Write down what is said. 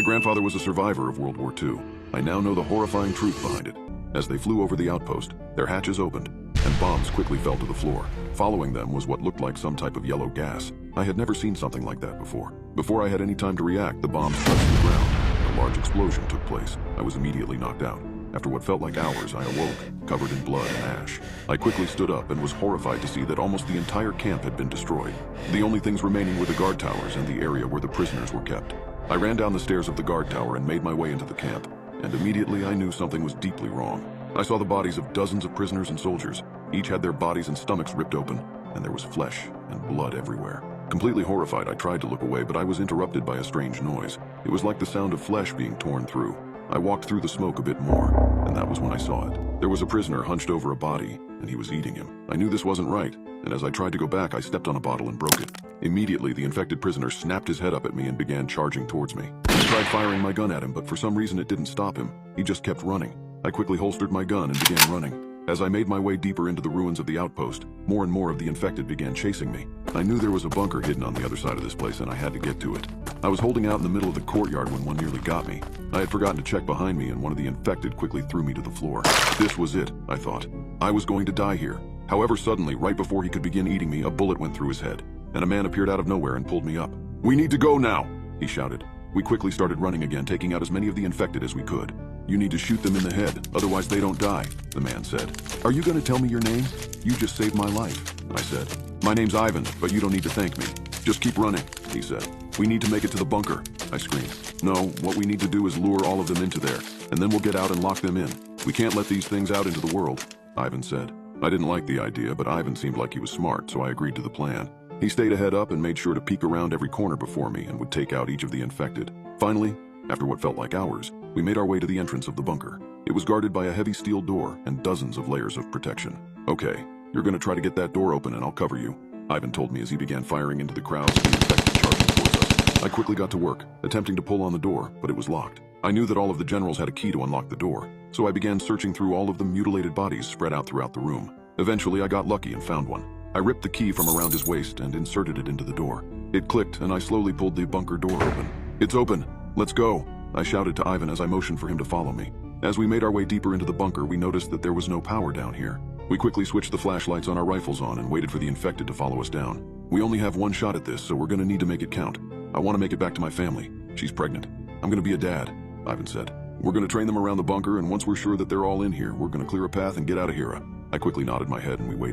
My grandfather was a survivor of World War II. I now know the horrifying truth behind it. As they flew over the outpost, their hatches opened, and bombs quickly fell to the floor. Following them was what looked like some type of yellow gas. I had never seen something like that before. Before I had any time to react, the bombs touched the ground. A large explosion took place. I was immediately knocked out. After what felt like hours, I awoke, covered in blood and ash. I quickly stood up and was horrified to see that almost the entire camp had been destroyed. The only things remaining were the guard towers and the area where the prisoners were kept. I ran down the stairs of the guard tower and made my way into the camp, and immediately I knew something was deeply wrong. I saw the bodies of dozens of prisoners and soldiers. Each had their bodies and stomachs ripped open, and there was flesh and blood everywhere. Completely horrified, I tried to look away, but I was interrupted by a strange noise. It was like the sound of flesh being torn through. I walked through the smoke a bit more, and that was when I saw it. There was a prisoner hunched over a body, and he was eating him. I knew this wasn't right, and as I tried to go back, I stepped on a bottle and broke it. Immediately, the infected prisoner snapped his head up at me and began charging towards me. I tried firing my gun at him, but for some reason it didn't stop him. He just kept running. I quickly holstered my gun and began running. As I made my way deeper into the ruins of the outpost, more and more of the infected began chasing me. I knew there was a bunker hidden on the other side of this place, and I had to get to it. I was holding out in the middle of the courtyard when one nearly got me. I had forgotten to check behind me, and one of the infected quickly threw me to the floor. This was it, I thought. I was going to die here. However, suddenly, right before he could begin eating me, a bullet went through his head, and a man appeared out of nowhere and pulled me up. "We need to go now," he shouted. We quickly started running again, taking out as many of the infected as we could. "You need to shoot them in the head, otherwise they don't die," the man said. "Are you going to tell me your name? You just saved my life," I said. "My name's Ivan, but you don't need to thank me. Just keep running," he said. "We need to make it to the bunker," I screamed. "No, what we need to do is lure all of them into there, and then we'll get out and lock them in. We can't let these things out into the world," Ivan said. I didn't like the idea, but Ivan seemed like he was smart, so I agreed to the plan. He stayed ahead up and made sure to peek around every corner before me and would take out each of the infected. Finally, after what felt like hours, we made our way to the entrance of the bunker. It was guarded by a heavy steel door and dozens of layers of protection. "Okay, you're going to try to get that door open and I'll cover you," Ivan told me as he began firing into the crowds of the infected charging towards us. I quickly got to work, attempting to pull on the door, but it was locked. I knew that all of the generals had a key to unlock the door, so I began searching through all of the mutilated bodies spread out throughout the room. Eventually, I got lucky and found one. I ripped the key from around his waist and inserted it into the door. It clicked, and I slowly pulled the bunker door open. "It's open! Let's go!" I shouted to Ivan as I motioned for him to follow me. As we made our way deeper into the bunker, we noticed that there was no power down here. We quickly switched the flashlights on our rifles on and waited for the infected to follow us down. "We only have one shot at this, so we're going to need to make it count. I want to make it back to my family. She's pregnant. I'm going to be a dad," Ivan said. "We're going to train them around the bunker, and once we're sure that they're all in here, we're going to clear a path and get out of here." I quickly nodded my head and we waited.